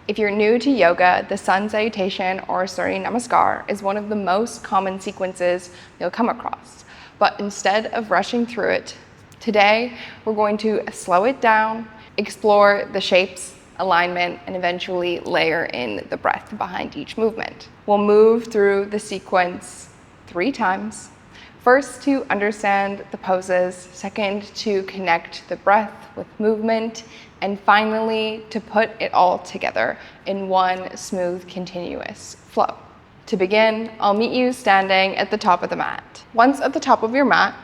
If you're new to yoga, the Sun Salutation or Surya Namaskar is one of the most common sequences you'll come across. But instead of rushing through it, today we're going to slow it down, explore the shapes, alignment, and eventually layer in the breath behind each movement. We'll move through the sequence 3 times. First, to understand the poses, second, to connect the breath with movement, and finally, to put it all together in one smooth, continuous flow. To begin, I'll meet you standing at the top of the mat. Once at the top of your mat,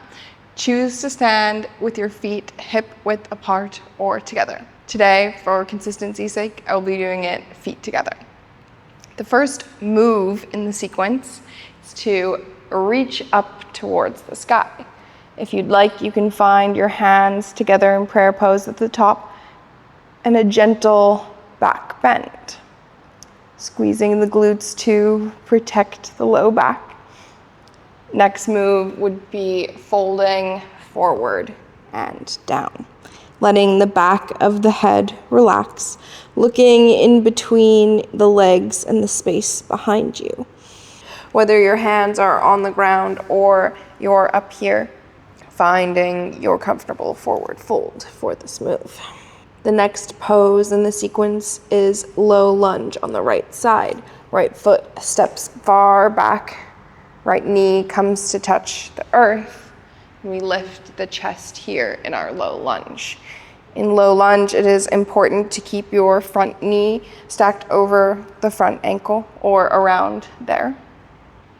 choose to stand with your feet hip-width apart or together. Today, for consistency's sake, I'll be doing it feet together. The first move in the sequence is to reach up towards the sky. If you'd like, you can find your hands together in prayer pose at the top and a gentle back bend. Squeezing the glutes to protect the low back. Next move would be folding forward and down. Letting the back of the head relax, looking in between the legs and the space behind you. Whether your hands are on the ground or you're up here, finding your comfortable forward fold for this move. The next pose in the sequence is low lunge on the right side. Right foot steps far back, right knee comes to touch the earth. We lift the chest here in our low lunge. In low lunge, it is important to keep your front knee stacked over the front ankle or around there.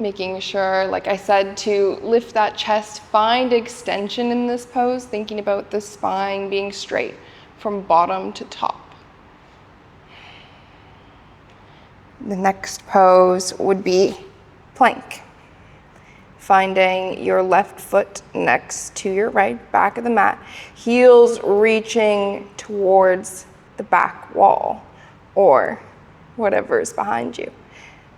Making sure, like I said, to lift that chest, find extension in this pose, thinking about the spine being straight from bottom to top. The next pose would be plank. Finding your left foot next to your right, back of the mat, heels reaching towards the back wall or whatever is behind you.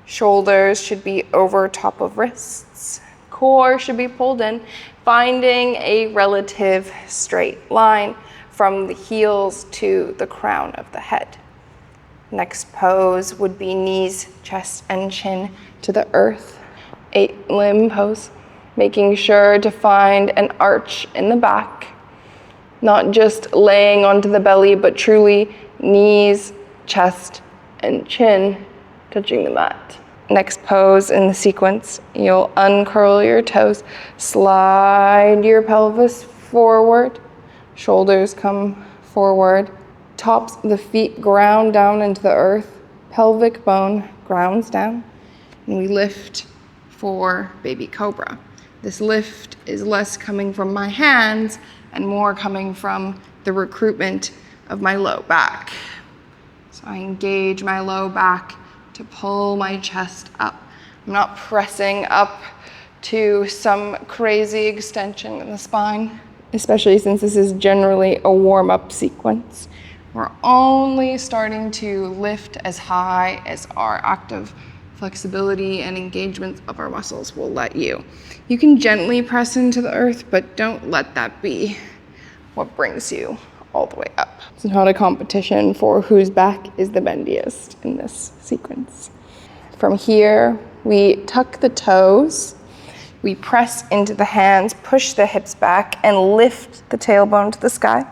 Shoulders should be over top of wrists. Core should be pulled in, finding a relative straight line from the heels to the crown of the head. Next pose would be knees, chest, and chin to the earth. 8-limb pose, making sure to find an arch in the back, not just laying onto the belly, but truly knees, chest, and chin touching the mat. Next pose in the sequence, you'll uncurl your toes, slide your pelvis forward, shoulders come forward, tops of the feet ground down into the earth, pelvic bone grounds down, and we lift for baby cobra. This lift is less coming from my hands and more coming from the recruitment of my low back. So I engage my low back to pull my chest up. I'm not pressing up to some crazy extension in the spine, especially since this is generally a warm-up sequence. We're only starting to lift as high as our active flexibility and engagement of our muscles will let you. You can gently press into the earth, but don't let that be what brings you all the way up. It's not a competition for whose back is the bendiest in this sequence. From here, we tuck the toes, we press into the hands, push the hips back, and lift the tailbone to the sky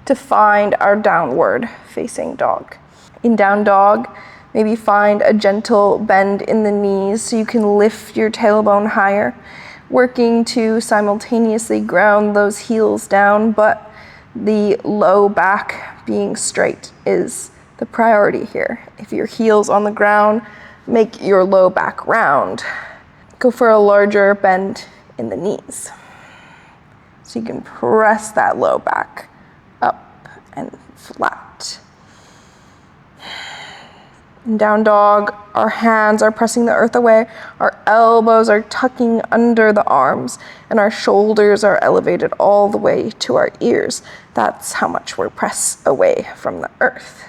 to find our downward facing dog. In down dog, maybe find a gentle bend in the knees so you can lift your tailbone higher, working to simultaneously ground those heels down, but the low back being straight is the priority here. If your heel's on the ground, make your low back round. Go for a larger bend in the knees. So you can press that low back up and flat. In down dog, our hands are pressing the earth away, our elbows are tucking under the arms, and our shoulders are elevated all the way to our ears. That's how much we're pressed away from the earth.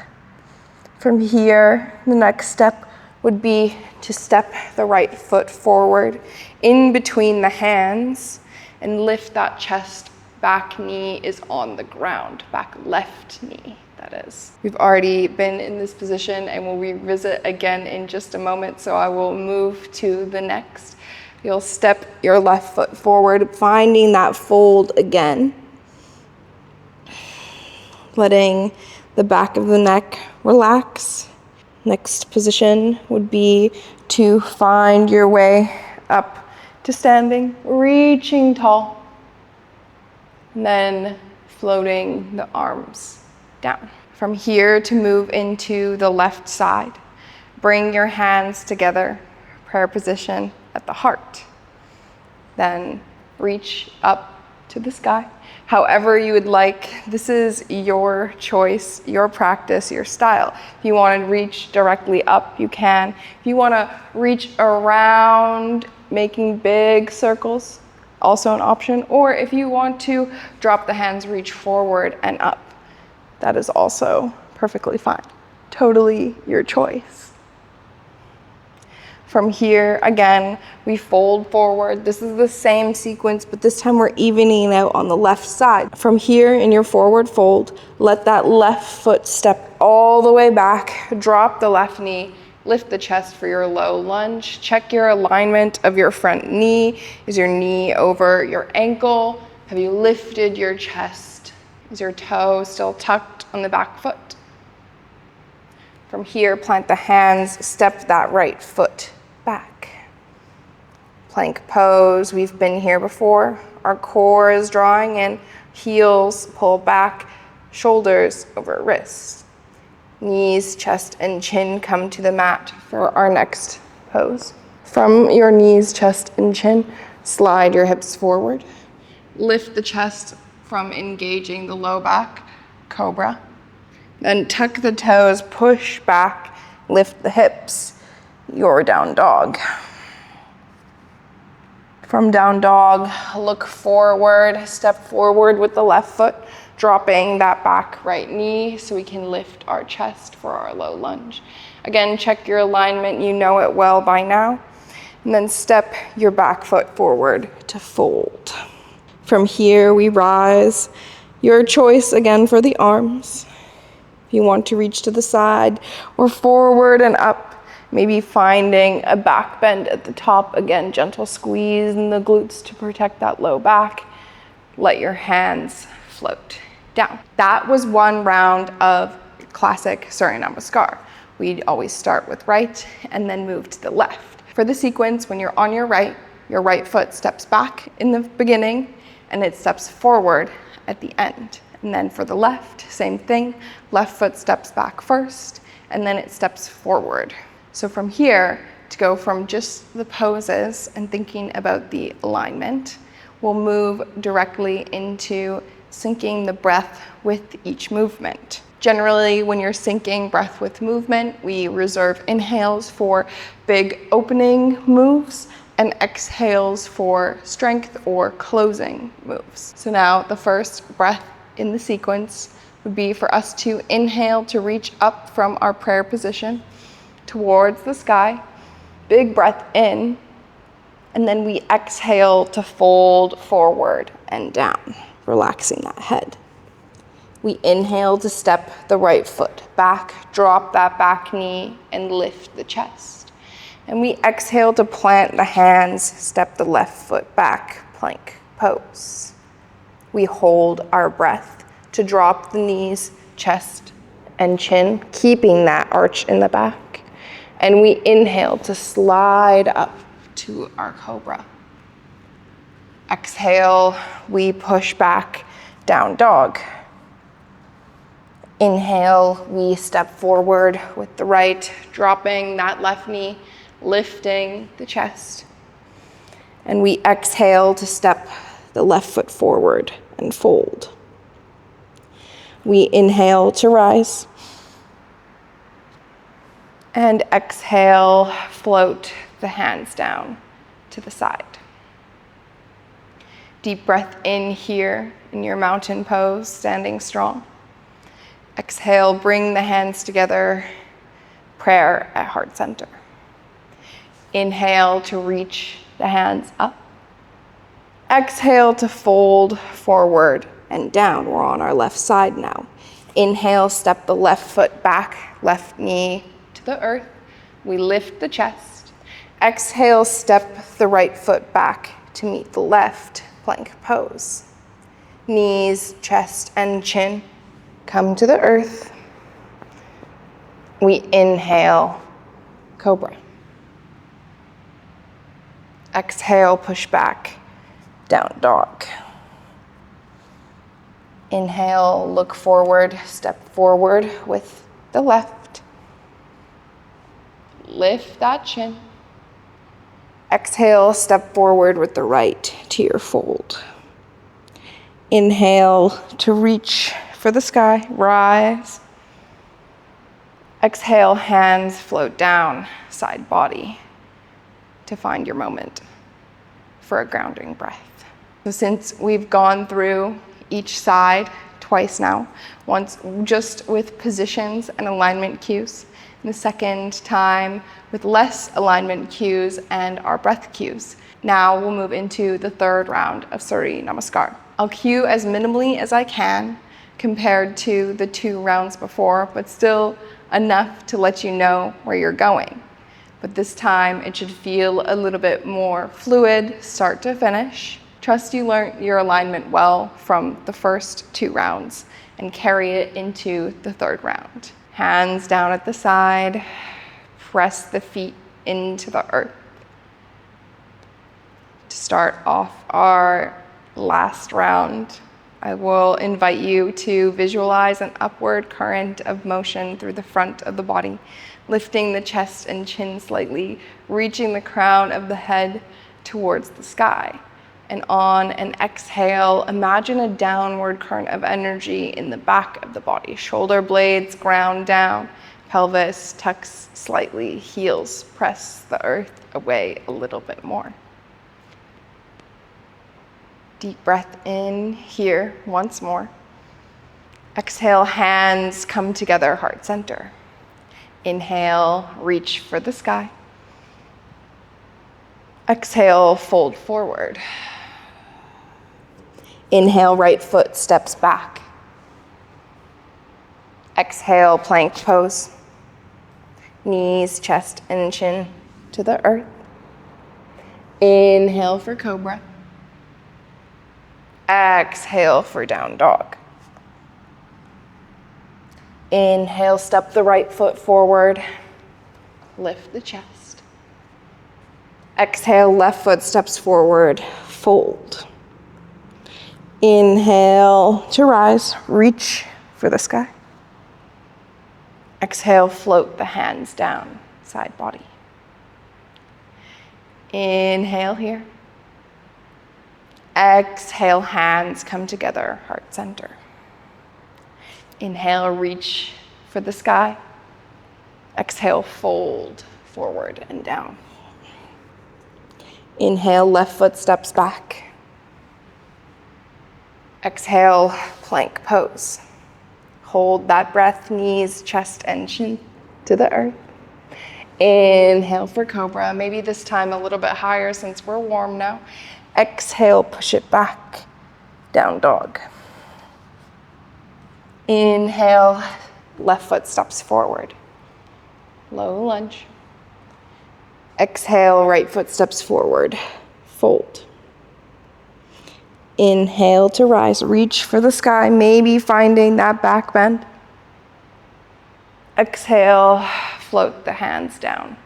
From here, the next step would be to step the right foot forward in between the hands and lift that chest. Back knee is on the ground, back left knee. that is. We've already been in this position and we'll revisit again in just a moment, so I will move to the next. You'll step your left foot forward, finding that fold again. Letting the back of the neck relax. Next position would be to find your way up to standing, reaching tall, and then floating the arms down. From here to move into the left side. Bring your hands together, prayer position at the heart. Then reach up to the sky. However you would like, this is your choice, your practice, your style. If you want to reach directly up, you can. If you want to reach around, making big circles, also an option. Or if you want to drop the hands, reach forward and up, that is also perfectly fine. Totally your choice. From here, again, we fold forward. This is the same sequence, but this time we're evening out on the left side. From here in your forward fold, let that left foot step all the way back, drop the left knee, lift the chest for your low lunge. Check your alignment of your front knee. Is your knee over your ankle? Have you lifted your chest? Is your toe still tucked on the back foot? From here, plant the hands, step that right foot back. Plank pose, we've been here before. Our core is drawing in, heels pull back, shoulders over wrists. Knees, chest, and chin come to the mat for our next pose. From your knees, chest, and chin, slide your hips forward. Lift the chest from engaging the low back, cobra. Then tuck the toes, push back, lift the hips, your down dog. From down dog, look forward, step forward with the left foot, dropping that back right knee so we can lift our chest for our low lunge. Again, check your alignment, you know it well by now. And then step your back foot forward to fold. From here, we rise. Your choice again for the arms. If you want to reach to the side or forward and up, maybe finding a back bend at the top. Again, gentle squeeze in the glutes to protect that low back. Let your hands float down. That was one round of classic Surya Namaskar. We'd always start with right and then move to the left. For the sequence, when you're on your right foot steps back in the beginning and it steps forward at the end. And then for the left, same thing. Left foot steps back first, and then it steps forward. So from here, to go from just the poses and thinking about the alignment, we'll move directly into syncing the breath with each movement. Generally, when you're syncing breath with movement, we reserve inhales for big opening moves and exhales for strength or closing moves. So now the first breath in the sequence would be for us to inhale to reach up from our prayer position towards the sky, big breath in, and then we exhale to fold forward and down, relaxing that head. We inhale to step the right foot back, drop that back knee, and lift the chest. And we exhale to plant the hands, step the left foot back, plank pose. We hold our breath to drop the knees, chest, and chin, keeping that arch in the back. And we inhale to slide up to our cobra. Exhale, we push back, down dog. Inhale, we step forward with the right, dropping that left knee, lifting the chest. And we exhale to step the left foot forward and fold. We inhale to rise. And exhale, float the hands down to the side. Deep breath in here in your mountain pose, standing strong. Exhale, bring the hands together, prayer at heart center. Inhale to reach the hands up. Exhale to fold forward and down. We're on our left side now. Inhale, step the left foot back, left knee to the earth. We lift the chest. Exhale, step the right foot back to meet the left, plank pose. Knees, chest, and chin come to the earth. We inhale, cobra. Exhale, push back, down dog. Inhale, look forward, step forward with the left. Lift that chin. Exhale, step forward with the right to your fold. Inhale to reach for the sky, rise. Exhale, hands float down, side body, to find your moment for a grounding breath. So since we've gone through each side twice now, once just with positions and alignment cues, and the second time with less alignment cues and our breath cues. Now we'll move into the third round of Surya Namaskar. I'll cue as minimally as I can compared to the 2 rounds before, but still enough to let you know where you're going. But this time it should feel a little bit more fluid, start to finish. Trust you learned your alignment well from the first 2 rounds and carry it into the third round. Hands down at the side, press the feet into the earth. To start off our last round, I will invite you to visualize an upward current of motion through the front of the body, lifting the chest and chin slightly, reaching the crown of the head towards the sky. And on an exhale, imagine a downward current of energy in the back of the body. Shoulder blades ground down, pelvis tucks slightly, heels press the earth away a little bit more. Deep breath in here once more. Exhale, hands come together, heart center. Inhale, reach for the sky. Exhale, fold forward. Inhale, right foot steps back. Exhale, plank pose. Knees, chest, and chin to the earth. Inhale for cobra. Exhale for down dog. Inhale, step the right foot forward. Lift the chest. Exhale, left foot steps forward, fold. Inhale to rise, reach for the sky. Exhale, float the hands down, side body. Inhale here. Exhale, hands come together, heart center. Inhale, reach for the sky. Exhale, fold forward and down. Inhale, left foot steps back. Exhale, plank pose. Hold that breath, knees, chest, and chin to the earth. Inhale for cobra, maybe this time a little bit higher since we're warm now. Exhale, push it back, down dog. Inhale, left foot steps forward, low lunge. Exhale, right foot steps forward, fold. Inhale to rise, reach for the sky, maybe finding that back bend. Exhale, float the hands down,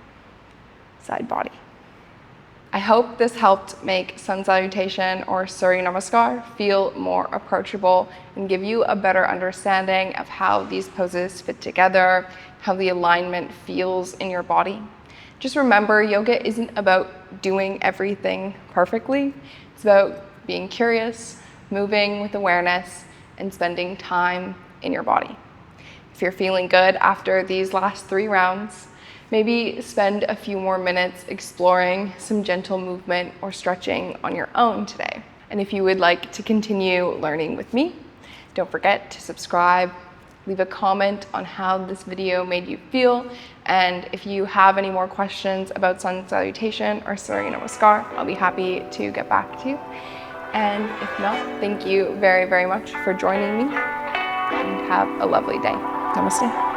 side body. I hope this helped make Sun Salutation or Surya Namaskar feel more approachable and give you a better understanding of how these poses fit together, how the alignment feels in your body. Just remember, yoga isn't about doing everything perfectly. It's about being curious, moving with awareness, and spending time in your body. If you're feeling good after these last 3 rounds, maybe spend a few more minutes exploring some gentle movement or stretching on your own today. And if you would like to continue learning with me, don't forget to subscribe, leave a comment on how this video made you feel, and if you have any more questions about Sun Salutation or Surya Namaskar, I'll be happy to get back to you. And if not, thank you very, very much for joining me. and have a lovely day. Namaste.